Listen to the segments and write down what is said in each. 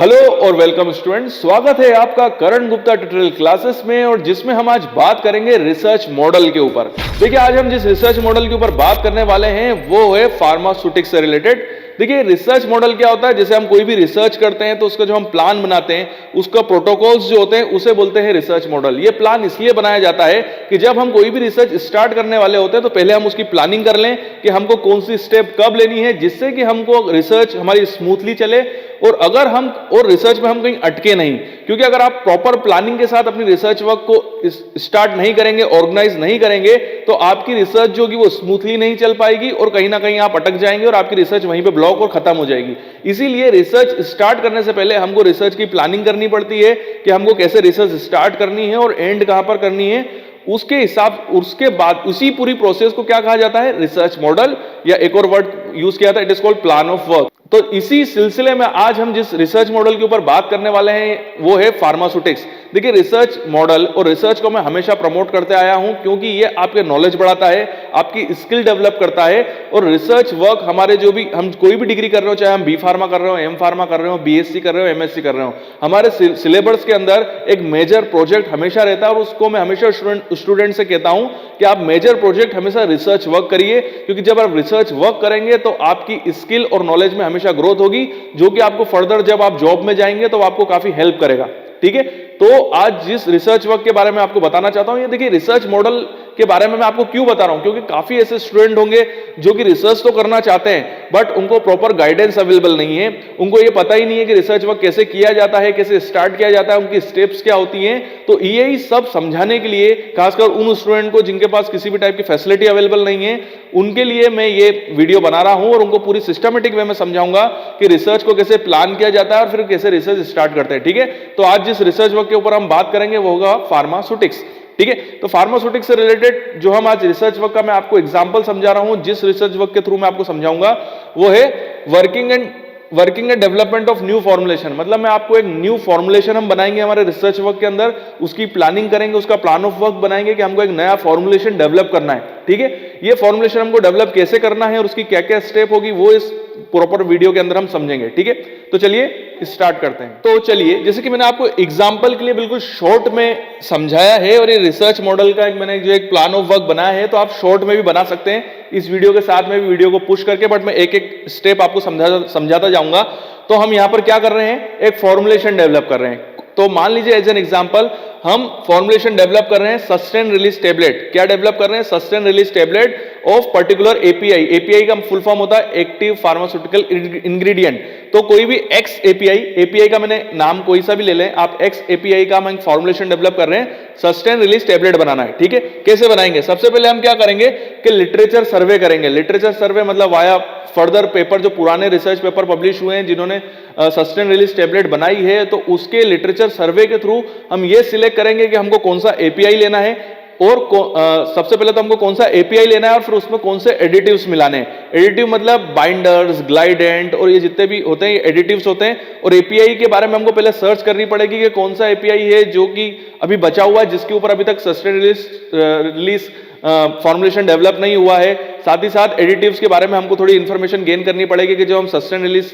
Hello और welcome students, स्वागत है आपका करण गुप्ता ट्यूटोरियल क्लासेस में। और जिसमें हम आज बात करेंगे रिसर्च मॉडल के ऊपर। देखिए, आज हम जिस रिसर्च मॉडल के ऊपर बात करने वाले हैं वो है फार्मास्यूटिक्स से रिलेटेड। देखिए, रिसर्च मॉडल क्या होता है? जैसे हम कोई भी रिसर्च करते हैं तो उसका जो हम प्लान बनाते हैं, उसका प्रोटोकॉल्स जो होते हैं उसे बोलते हैं रिसर्च मॉडल। ये प्लान इसलिए बनाया जाता है कि जब हम कोई भी रिसर्च स्टार्ट करने वाले होते हैं तो पहले हम उसकी प्लानिंग कर लें कि हमको कौन सी स्टेप कब लेनी है, जिससे कि हमको रिसर्च हमारी स्मूथली चले और रिसर्च में हम कहीं अटके नहीं। क्योंकि अगर आप प्रॉपर प्लानिंग के साथ अपनी रिसर्च वर्क को स्टार्ट नहीं करेंगे, ऑर्गेनाइज नहीं करेंगे, तो आपकी रिसर्च जो होगी वो स्मूथली नहीं चल पाएगी और कहीं ना कहीं आप अटक जाएंगे और आपकी रिसर्च वहीं पे ब्लॉक और खत्म हो जाएगी। इसीलिए रिसर्च स्टार्ट करने से पहले हमको रिसर्च की प्लानिंग करनी पड़ती है कि हमको कैसे रिसर्च स्टार्ट करनी है और एंड कहां पर करनी है। उसके बाद उसी पूरी प्रोसेस को क्या कहा जाता है? रिसर्च मॉडल, या एक और वर्ड यूज किया था, it is called plan of work. तो इसी सिलसिले में आज हम जिस रिसर्च मॉडल के ऊपर बात करने वाले हैं वो है फार्मास्यूटिक्स। देखिए, रिसर्च मॉडल और रिसर्च को मैं हमेशा प्रमोट करते आया हूं क्योंकि ये आपके नॉलेज बढ़ाता है, आपकी स्किल डेवलप करता है। और रिसर्च वर्क हमारे जो भी हम कोई भी डिग्री कर रहे हो, चाहे हम बी फार्मा कर रहे हो, एम फार्मा कर रहे हो, बीएससी कर रहे हो, एमएससी कर रहे हो, हमारे सिलेबस के अंदर एक मेजर प्रोजेक्ट हमेशा रहता है। और उसको मैं हमेशा स्टूडेंट से कहता हूं कि आप मेजर प्रोजेक्ट हमेशा रिसर्च वर्क करिए, क्योंकि जब आप रिसर्च वर्क करेंगे तो आपकी स्किल और नॉलेज में हमेशा ग्रोथ होगी, जो कि आपको फर्दर जब आप जॉब में जाएंगे तो आपको काफी हेल्प करेगा। ठीक है, तो आज जिस रिसर्च वर्क के बारे में आपको बताना चाहता हूं, ये देखिए, रिसर्च मॉडल के बारे में मैं आपको क्यों बता रहा हूं, क्योंकि काफी ऐसे स्टूडेंट होंगे जो कि रिसर्च तो करना चाहते हैं बट उनको प्रॉपर गाइडेंस अवेलेबल नहीं है। उनको ये पता ही नहीं है कि रिसर्च वर्क कैसे किया जाता है, कैसे स्टार्ट किया जाता है, उनकी स्टेप्स क्या होती हैं। तो यही सब समझाने के लिए, खासकर उन स्टूडेंट को जिनके पास किसी भी टाइप की फैसिलिटी अवेलेबल नहीं है, उनके लिए मैं ये वीडियो बना रहा हूं और उनको पूरी सिस्टमेटिक वे में समझाऊंगा कि रिसर्च को कैसे प्लान किया जाता है और फिर कैसे रिसर्च स्टार्ट करते हैं। ठीक है, तो आज जिस रिसर्च वर्क के ऊपर हम बात करेंगे वो होगा फार्मास्यूटिक्स। ठीक है, तो फार्मास्यूटिक्स से रिलेटेड जो हम आज रिसर्च वर्क का मैं आपको एग्जांपल समझा रहा हूं, जिस रिसर्च वर्क के थ्रू मैं आपको समझाऊंगा वो है working and development of new formulation. मतलब मैं आपको एक न्यू फॉर्मुलेशन हम बनाएंगे हमारे रिसर्च वर्क के अंदर, उसकी प्लानिंग करेंगे, उसका प्लान ऑफ वर्क बनाएंगे कि हमको एक नया फॉर्मुलेशन डेवलप करना है। ठीक है, ये फॉर्मुलेशन हमको डेवलप कैसे करना है और उसकी क्या क्या स्टेप होगी वो इस प्रॉपर वीडियो के अंदर हम समझेंगे। ठीक है, तो चलिए स्टार्ट करते हैं। तो चलिए, जैसे कि मैंने आपको एग्जांपल के लिए बिल्कुल शॉर्ट में समझाया है और ये रिसर्च मॉडल का मैंने जो एक प्लान ऑफ वर्क बनाया है, तो आप शॉर्ट में भी बना सकते हैं इस वीडियो के साथ में भी, वीडियो को पुश करके, बट मैं एक एक स्टेप आपको समझाता जाऊंगा। तो हम यहां पर क्या कर रहे हैं? एक फॉर्मुलेशन डेवलप कर रहे हैं। तो मान लीजिए एज एन एग्जांपल हम फॉर्मुलेशन डेवलप कर रहे हैं सस्टेन रिलीज टेबलेट। क्या डेवलप कर रहे हैं? Sustain release tablet of particular API. API का फुल फॉर्म होता है एक्टिव फार्मास्यूटिकल इंग्रेडिएंट। तो कोई भी एक्स एपीआई का मैंने नाम कोई सा भी ले लें आप, एक्स एपीआई का हम फॉर्मुलेशन डेवलप कर रहे हैं, सस्टेन रिलीज टेबलेट बनाना है। ठीक है, कैसे बनाएंगे? सबसे पहले हम क्या करेंगे कि लिटरेचर सर्वे करेंगे। लिटरेचर सर्वे मतलब वाया फर्दर पेपर, जो पुराने रिसर्च पेपर पब्लिश हुए हैं जिन्होंने सस्टेन रिलीज टेबलेट बनाई है, तो उसके लिटरेचर सर्वे के थ्रू हम ये सिलेक्ट करेंगे कि हमको कौन सा एपीआई लेना है और सबसे पहले तो हमको कौन सा एपीआई लेना है और फिर उसमें कौन से एडिटिव्स मिलाने हैं। एडिटिव मतलब बाइंडर्स, ग्लाइडेंट और ये जितने भी होते हैं ये एडिटिव्स होते हैं। और एपीआई के बारे में हमको पहले सर्च करनी पड़ेगी कि कौन सा एपीआई है जो कि अभी बचा हुआ है, जिसके ऊपर अभी तक सस्टेन रिलीज फॉर्मुलेशन डेवलप नहीं हुआ है। साथ ही साथ एडिटिव्स के बारे में हमको थोड़ी इंफॉर्मेशन गेन करनी पड़ेगी कि जो हम सस्टेन रिलीज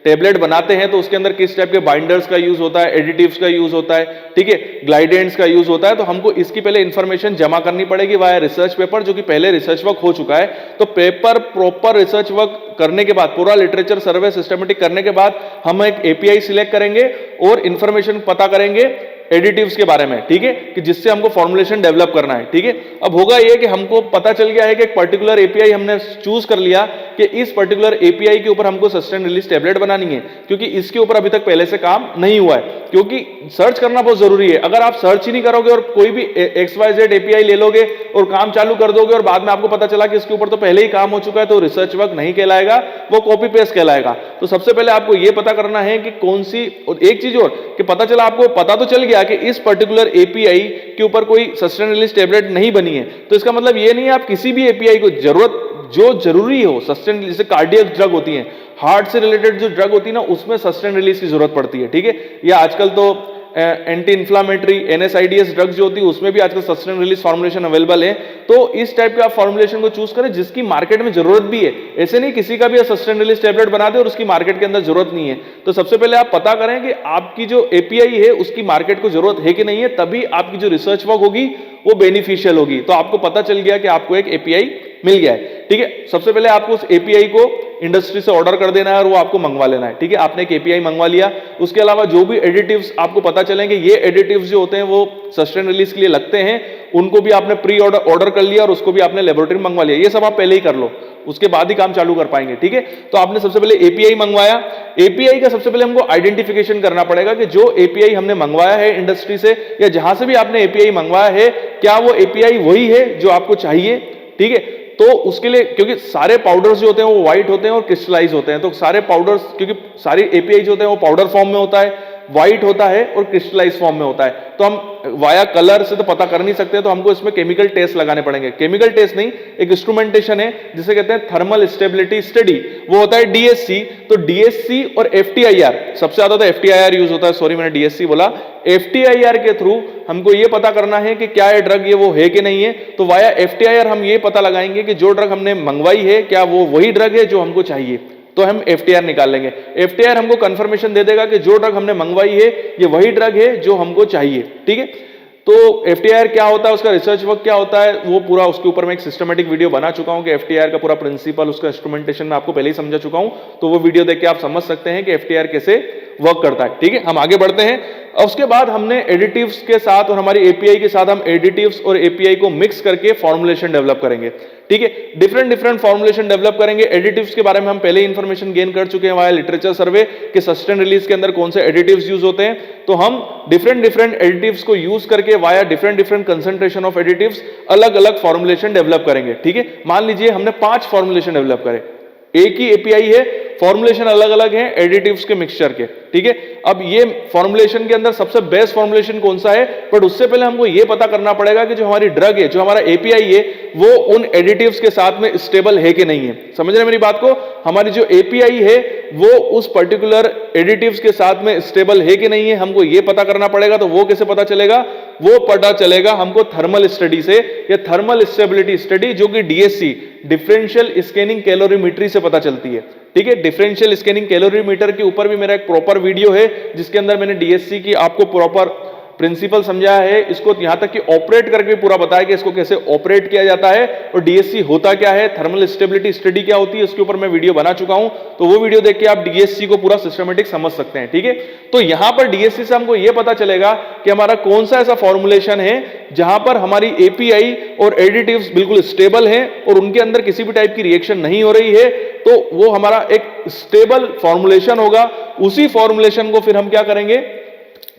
टेबलेट बनाते हैं तो उसके अंदर किस टाइप के बाइंडर्स का यूज होता है, एडिटिव्स का यूज होता है, ठीक है, ग्लाइडेंट्स का यूज होता है। तो हमको इसकी पहले इंफॉर्मेशन जमा करनी पड़ेगी वाया रिसर्च पेपर, जो कि पहले रिसर्च वर्क हो चुका है। तो पेपर प्रॉपर रिसर्च वर्क करने के बाद, पूरा लिटरेचर सर्वे सिस्टमेटिक करने के बाद हम एक एपीआई सिलेक्ट करेंगे और इंफॉर्मेशन पता करेंगे एडिटिव्स के बारे में। ठीक है, कि जिससे हमको फॉर्मुलेशन डेवलप करना है। ठीक है, अब होगा ये कि हमको पता चल गया है कि एक पर्टिकुलर एपीआई हमने चूज कर लिया कि इस पर्टिकुलर एपीआई के ऊपर हमको सस्टेन रिलीज टेबलेट बनानी है, क्योंकि इसके ऊपर अभी तक पहले से काम नहीं हुआ है। क्योंकि सर्च करना बहुत जरूरी है। अगर आप सर्च ही नहीं करोगे और कोई भी XYZ एपीआई ले लोगे और काम चालू कर दोगे और बाद में आपको पता चला कि इसके ऊपर तो पहले ही काम हो चुका है, तो रिसर्च वर्क नहीं कहलाएगा, वो कॉपी पेस्ट कहलाएगा। तो सबसे पहले आपको यह पता करना है कि कौन सी, और एक चीज और कि पता चला, आपको पता तो चल गया कि इस पर्टिकुलर एपीआई के ऊपर कोई सस्टेन रिलीज टेबलेट नहीं बनी है, तो इसका मतलब ये नहीं है आप किसी भी एपीआई को जो जरूरी हो, सस्टेन, जैसे कार्डियक ड्रग होती है, हार्ट से रिलेटेड जो ड्रग होती है ना, उसमें सस्टेन रिलीज की जरूरत पड़ती है। ठीक है, या आजकल तो एंटी इन्फ्लामेटरी NSAIDs ड्रग्स जो होती है उसमें भी आजकल सस्टेन रिलीज फॉर्मुलेशन अवेलेबल है। तो इस टाइप के आप फॉर्मुलेशन को चूज करें जिसकी मार्केट में जरूरत भी है। ऐसे नहीं किसी का भी सस्टेन रिलीज टैबलेट बना दे और उसकी मार्केट के अंदर जरूरत नहीं है। तो सबसे पहले आप पता करें कि आपकी जो API है उसकी मार्केट को जरूरत है कि नहीं है, तभी आपकी जो रिसर्च वर्क होगी वो बेनिफिशियल होगी। तो आपको पता चल गया कि आपको एक API मिल गया है, ठीक है। सबसे पहले आपको उस API को इंडस्ट्री से ऑर्डर कर देना है और वो आपको मंगवा लेना है, ठीक है। आपने एक API मंगवा लिया, उसके अलावा जो भी एडिटिव्स आपको पता चलेंगे, ये एडिटिव्स जो होते हैं वो सस्टेन रिलीज के लिए लगते हैं, उनको भी आपने प्री ऑर्डर कर लिया और उसको भी आपने लेबोरेटरी में मंगवा लिया। ये सब आप पहले ही कर लो, उसके बाद ही काम चालू कर पाएंगे, ठीक है। तो आपने सबसे पहले API मंगवाया। API का सबसे पहले हमको आइडेंटिफिकेशन करना पड़ेगा कि जो API हमने मंगवाया है इंडस्ट्री से या जहां से भी आपने API मंगवाया है, क्या वो API वही है जो आपको चाहिए, ठीक है। तो उसके लिए, क्योंकि सारे पाउडर्स जो होते हैं वो व्हाइट होते हैं और क्रिस्टलाइज होते हैं, तो सारे पाउडर्स, क्योंकि सारे API जो होते हैं वो पाउडर फॉर्म में होता है, व्हाइट होता है और क्रिस्टलाइज फॉर्म में होता है, तो हम वाया कलर से तो पता कर नहीं सकते, तो हमको इसमें केमिकल टेस्ट लगाने पड़ेंगे। केमिकल टेस्ट नहीं, एक इंस्ट्रूमेंटेशन है जिसे कहते हैं थर्मल स्टेबिलिटी स्टडी, वो होता है DSC। तो DSC और FTIR, सबसे ज्यादा तो FTIR यूज होता है, सॉरी मैंने DSC बोला। FTIR के थ्रू हमको ये पता करना है कि क्या ये ड्रग ये वो है कि नहीं है। तो वाया FTIR हम ये पता लगाएंगे कि जो ड्रग हमने मंगवाई है क्या वो वही ड्रग है जो हमको चाहिए, तो हम FTIR निकाल लेंगे। FTIR हमको कंफर्मेशन दे देगा कि जो ड्रग हमने मंगवाई है ये वही ड्रग है जो हमको चाहिए, ठीक है। तो FTIR क्या होता है, उसका रिसर्च वर्क क्या होता है, वो पूरा उसके ऊपर मैं एक सिस्टमेटिक वीडियो बना चुका हूं कि FTIR का पूरा प्रिंसिपल, उसका इंस्ट्रूमेंटेशन मैं आपको पहले ही समझा चुका हूं, तो वो वीडियो देख के आप समझ सकते हैं कि FTIR कैसे वर्क करता है, ठीक है। हम आगे बढ़ते हैं। और उसके बाद हमने एडिटिव्स के साथ और हमारी API के साथ हम एडिटिव्स और API को मिक्स करके फॉर्मुलेशन डेवलप करेंगे, ठीक है। डिफरेंट फॉर्मुलेशन डेवलप करेंगे। एडिटिव्स के बारे में हम पहले इंफॉर्मेशन गेन कर चुके हैं वाया लिटरेचर सर्वे के सस्टेन रिलीज के अंदर कौन से एडिटिव्स यूज होते हैं। तो हम डिफरेंट एडिटिव्स को यूज करके via different concentration of additives अलग अलग फॉर्मुलेशन डेवलप करेंगे, ठीक है। मान लीजिए हमने 5 फॉर्मुलेशन डेवलप करे, एक ही API है, फॉर्मुलेशन अलग अलग है एडिटिव्स के मिक्सचर के, ठीक है। अब ये फॉर्मुलेशन के अंदर सबसे बेस्ट फॉर्मुलेशन कौन सा है, बट उससे पहले हमको ये पता करना पड़ेगा कि जो हमारी ड्रग है, जो हमारा API है, वो उन एडिटिव्स के साथ में स्टेबल है कि नहीं है। समझ रहे हैं मेरी बात को? हमारी जो API है वो उस पर्टिकुलर एडिटिव्स के साथ में स्टेबल है कि नहीं है, हमको ये पता करना पड़ेगा। तो वो कैसे पता चलेगा? वो पता चलेगा हमको थर्मल स्टडी से, या थर्मल स्टेबिलिटी स्टडी, जो कि DSC डिफरेंशियल स्कैनिंग कैलोरीमेट्री से पता चलती है, ठीक है। डिफरेंशियल स्कैनिंग कैलोरीमीटर के ऊपर भी मेरा एक प्रॉपर वीडियो है जिसके अंदर मैंने DSC की आपको प्रॉपर प्रिंसिपल समझाया है, इसको यहां तक कि ऑपरेट करके पूरा बताया कि इसको कैसे ऑपरेट किया जाता है और DSC होता क्या है, थर्मल स्टेबिलिटी स्टडी क्या होती है, उसके ऊपर मैं वीडियो बना चुका हूं। तो वो वीडियो देख के आप DSC को पूरा सिस्टमेटिक समझ सकते हैं, ठीक है। तो यहां पर DSC से हमको यह पता चलेगा कि हमारा कौन सा ऐसा फॉर्मुलेशन है जहां पर हमारी API और एडिटिव्स बिल्कुल स्टेबल हैं और उनके अंदर किसी भी टाइप की रिएक्शन नहीं हो रही है, तो वो हमारा एक स्टेबल फॉर्मुलेशन होगा। उसी फॉर्मुलेशन को फिर हम क्या करेंगे,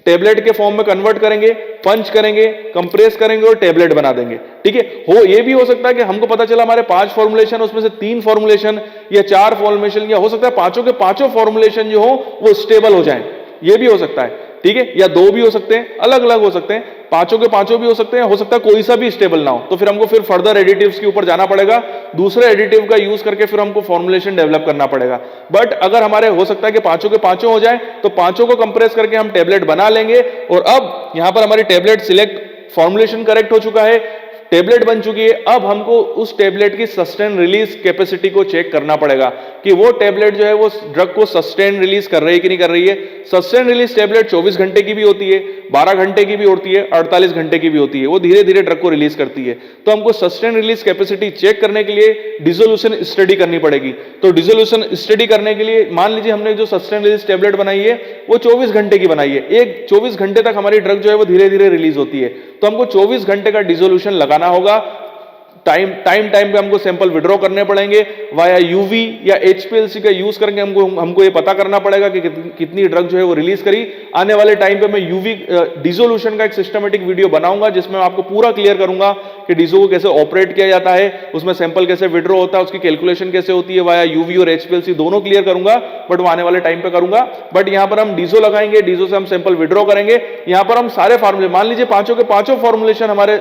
टेबलेट के फॉर्म में कन्वर्ट करेंगे, पंच करेंगे, कंप्रेस करेंगे और टेबलेट बना देंगे, ठीक है। हो ये भी हो सकता है कि हमको पता चला हमारे 5 फॉर्मुलेशन, उसमें से 3 फॉर्मुलेशन या 4 फॉर्मुलेशन, या हो सकता है पांचों के पांचों फॉर्मुलेशन जो हो वो स्टेबल हो जाएं, ये भी हो सकता है, ठीक है। या 2 भी हो सकते हैं, अलग अलग हो सकते हैं, पांचों के पांचों भी हो सकते हैं, हो सकता है कोई सा भी स्टेबल ना हो। तो फिर हमको फिर फर्दर एडिटिव्स के ऊपर जाना पड़ेगा, दूसरे एडिटिव का यूज करके फिर हमको फॉर्मुलेशन डेवलप करना पड़ेगा। बट अगर हमारे हो सकता है कि पांचों के पांचों हो जाए, तो पांचों को कंप्रेस करके हम टेबलेट बना लेंगे। और अब यहां पर हमारी टेबलेट सिलेक्ट, फॉर्मुलेशन करेक्ट हो चुका है, टेबलेट बन चुकी है। अब हमको उस टेबलेट की सस्टेन रिलीज कैपेसिटी को चेक करना पड़ेगा कि वो टेबलेट जो है वो ड्रग को सस्टेन रिलीज कर रही है कि नहीं कर रही है। सस्टेन रिलीज टेबलेट 24 घंटे की भी होती है, 12 घंटे की भी होती है, 48 घंटे की भी होती है, वो धीरे धीरे ड्रग को रिलीज करती है। तो हमको सस्टेन रिलीज कैपेसिटी चेक करने के लिए डिसोल्यूशन स्टडी करनी पड़ेगी। तो डिसोल्यूशन स्टडी करने के लिए मान लीजिए हमने जो सस्टेन रिलीज टेबलेट बनाई है वो 24 घंटे की बनाई है, एक 24 घंटे तक हमारी ड्रग जो है वो धीरे धीरे रिलीज होती है। तो हमको 24 घंटे का डिसोल्यूशन लगाना होगा। टाइम पे हमको सैंपल विड्रॉ करने पड़ेंगे वाया यूवी या HPLC का यूज करके हमको ये पता करना पड़ेगा कि कितनी ड्रग जो है वो रिलीज करी। आने वाले टाइम पे मैं यूवी डिसोल्यूशन का एक सिस्टमेटिक वीडियो बनाऊंगा जिसमें आपको पूरा क्लियर करूंगा कि डिसो को कैसे ऑपरेट किया जाता है, उसमें सैंपल कैसे विड्रॉ होता है, उसकी कैलकुलेशन कैसे होती है वाया यूवी और HPLC दोनों क्लियर करूंगा, बट वो आने वाले टाइम पे करूंगा। बट यहां पर हम डिसो लगाएंगे, डिसो से हम सैंपल विड्रॉ करेंगे। यहां पर हम सारे फॉर्मूले, मान लीजिए पांचों के पांचों फॉर्मुलेशन हमारे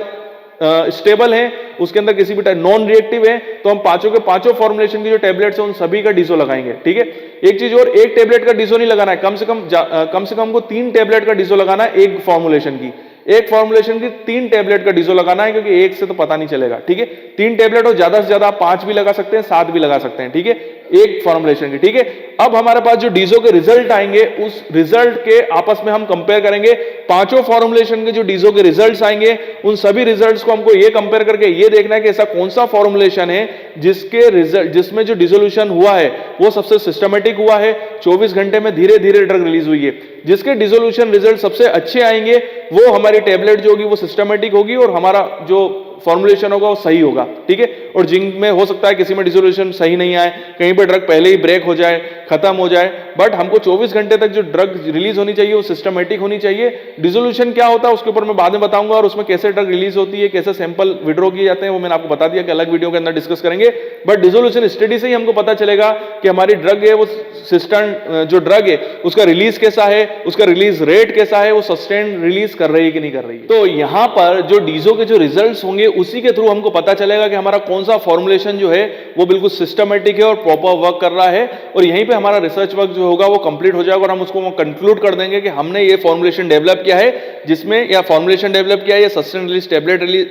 स्टेबल है, उसके अंदर किसी भी टाइप नॉन रिएक्टिव है, तो हम पांचों के पांचों फॉर्मुलेशन की जो टेबलेट्स है उन सभी का डीजो लगाएंगे। ठीक है, एक चीज और, एक टेबलेट का डीजो नहीं लगाना है, कम से कम हमको 3 टेबलेट का डीजो लगाना है एक फॉर्मुलेशन की, एक फॉर्मुलेशन की 3 टेबलेट का डीजो लगाना है, क्योंकि एक से तो पता नहीं चलेगा। ठीक है, 3 टेबलेट और ज्यादा से ज्यादा 5 भी लगा सकते हैं, 7 भी लगा सकते हैं। ठीक है, एक फॉर्मुलेशन की। ठीक है, अब हमारे पास जो डीजो के रिजल्ट आएंगे उस रिजल्ट के आपस में हम कंपेयर करेंगे, पांचों फॉर्मुलेशन के जो डीजो के रिजल्ट्स आएंगे उन सभी रिजल्ट्स को हमको ये कंपेयर करके ये देखना है कि ऐसा कौन सा फॉर्मुलेशन है जिसके रिजल्ट, जिसमें जो डिसोल्यूशन हुआ है वो सबसे सिस्टमेटिक हुआ है, 24 घंटे में धीरे धीरे ड्रग रिलीज हुई है। जिसके डिसोल्यूशन रिजल्ट सबसे अच्छे आएंगे वो हमारी टेबलेट जो होगी वो सिस्टमेटिक होगी और हमारा जो फॉर्मुलेशन होगा वो सही होगा। ठीक है, और जिनमें हो सकता है किसी में डिसोल्यूशन सही नहीं आए, कहीं पर ड्रग पहले ही ब्रेक हो जाए, खत्म हो जाए, बट हमको 24 घंटे तक जो ड्रग रिलीज होनी चाहिए वो सिस्टमेटिक होनी चाहिए। डिसोल्यूशन क्या होता है उसके ऊपर मैं बाद में बताऊंगा, और उसमें कैसे ड्रग रिलीज होती है, कैसे सैंपल विड्रॉ किए जाते हैं वो मैंने आपको बता दिया कि अलग वीडियो के अंदर डिस्कस करेंगे। बट डिसोल्यूशन स्टडी से ही हमको पता चलेगा कि हमारी ड्रग है वो सिस्टम, जो ड्रग है उसका रिलीज कैसा है, उसका रिलीज रेट कैसा है, वो सस्टेन रिलीज कर रही है कि नहीं कर रही है। तो यहां पर जो डीजो के जो रिजल्ट्स होंगे उसी के थ्रू हमको पता चलेगा कि हमारा कौन सा फॉर्मुलेशन जो है वो बिल्कुल सिस्टमेटिक है और प्रॉपर वर्क कर रहा है, और यहीं पे हमारा रिसर्च वर्क जो होगा वो कंप्लीट हो जाएगा और हम उसको कंक्लूड कर देंगे कि हमने ये फॉर्मुलेशन डेवलप किया है जिसमें, या फॉर्मुलेशन डेवलप किया है या सस्टेन रिलीज टेबलेट रिलीज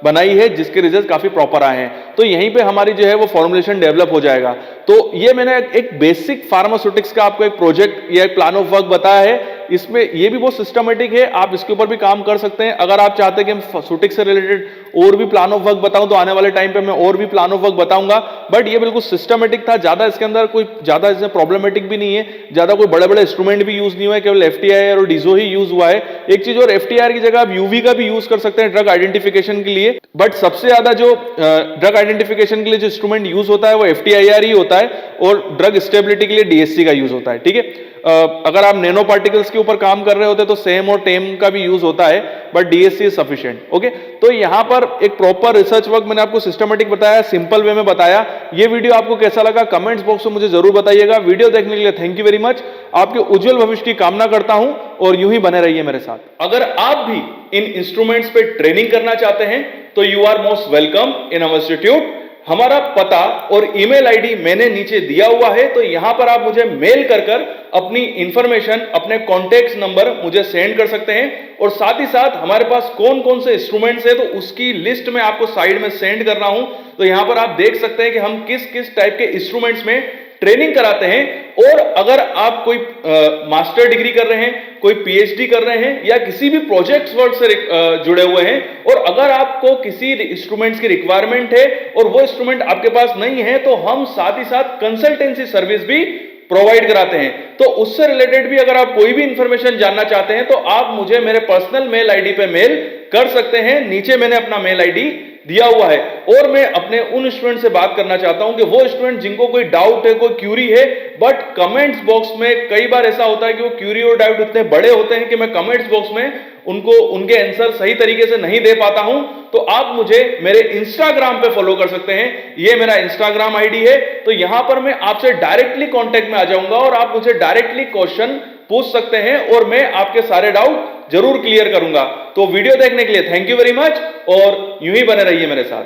बनाई है जिसके रिजल्ट काफी प्रॉपर आए हैं। तो यहीं पे हमारी जो है वो फॉर्मुलेशन डेवलप हो जाएगा। तो ये मैंने एक बेसिक फार्मास्यूटिक्स का आपको एक प्रोजेक्ट या एक प्लान ऑफ वर्क बताया है, इसमें ये भी बहुत सिस्टमेटिक है, आप इसके ऊपर भी काम कर सकते हैं। अगर आप चाहते हैं कि मैं फार्मास्यूटिक्स से रिलेटेड और भी प्लान ऑफ वर्क बताऊं तो आने वाले टाइम पे मैं और भी प्लान ऑफ वर्क बताऊंगा, बट ये बिल्कुल सिस्टमेटिक था, ज्यादा इसके अंदर कोई ज्यादा इसमें प्रॉब्लमेटिक भी नहीं है, ज्यादा कोई बड़े बड़े इंस्ट्रूमेंट भी यूज नहीं हुआ है, केवल एफटीआईआर और डीजो ही यूज हुआ है। एक चीज और, एफटीआईआर की जगह आप यूवी का भी यूज कर सकते हैं ड्रग आइडेंटिफिकेशन के लिए, बट सबसे ज्यादा जो ड्रग आइडेंटिफिकेशन के लिए जो इंस्ट्रूमेंट यूज होता है वो एफटीआईआर ही होता है, और ड्रग स्टेबिलिटी के लिए डीएससी का यूज होता है। ठीक है, अगर आप नैनो पार्टिकल्स के ऊपर काम कर रहे होते तो सेम और टेम का भी यूज होता है, but DSC is sufficient. Okay, तो यहां पर एक प्रॉपर रिसर्च वर्क मैंने आपको सिस्टमेटिक बताया, सिंपल वे में बताया। ये वीडियो आपको कैसा लगा कमेंट्स बॉक्स में मुझे जरूर बताइएगा। वीडियो देखने के लिए थैंक यू वेरी मच, आपके उज्जवल भविष्य की कामना करता हूं और यूं ही बने रहिए मेरे साथ। अगर आप भी इन इंस्ट्रूमेंट्स पे ट्रेनिंग करना चाहते हैं तो you are most welcome in our institute. हमारा पता और ईमेल आईडी मैंने नीचे दिया हुआ है, तो यहां पर आप मुझे मेल कर अपनी इंफॉर्मेशन, अपने कॉन्टेक्ट नंबर मुझे सेंड कर सकते हैं, और साथ ही साथ हमारे पास कौन कौन से इंस्ट्रूमेंट्स है तो उसकी लिस्ट में आपको साइड में सेंड कर रहा हूं। तो यहां पर आप देख सकते हैं कि हम किस किस टाइप के इंस्ट्रूमेंट्स में ट्रेनिंग कराते हैं, और अगर आप कोई मास्टर डिग्री कर रहे हैं, कोई पीएचडी कर रहे हैं, या किसी भी प्रोजेक्ट वर्क से जुड़े हुए हैं, और अगर आपको किसी इंस्ट्रूमेंट्स की रिक्वायरमेंट है और वो इंस्ट्रूमेंट आपके पास नहीं है, तो हम साथ ही साथ कंसल्टेंसी सर्विस भी प्रोवाइड कराते हैं। तो उससे रिलेटेड भी अगर आप कोई भी इंफॉर्मेशन जानना चाहते हैं तो आप मुझे मेरे पर्सनल मेल आईडी पे मेल कर सकते हैं, नीचे मैंने अपना मेल आईडी दिया हुआ है। और मैं अपने उन स्टूडेंट से बात करना चाहता हूं कि वो स्टूडेंट जिनको कोई डाउट है, कोई क्यूरी है, बट कमेंट्स बॉक्स में कई बार ऐसा होता है कि वो क्यूरी और डाउट इतने बड़े होते हैं कि मैं कमेंट्स बॉक्स में उनको उनके आंसर सही तरीके से नहीं दे पाता हूं, तो आप मुझे मेरे इंस्टाग्राम पे फॉलो कर सकते हैं। ये मेरा इंस्टाग्राम आईडी है, तो यहां पर मैं आपसे डायरेक्टली कांटेक्ट में आ जाऊंगा और आप मुझे डायरेक्टली क्वेश्चन पूछ सकते हैं और मैं आपके सारे डाउट जरूर क्लियर करूंगा। तो वीडियो देखने के लिए थैंक यू वेरी मच, और यूं ही बने रहिए मेरे साथ।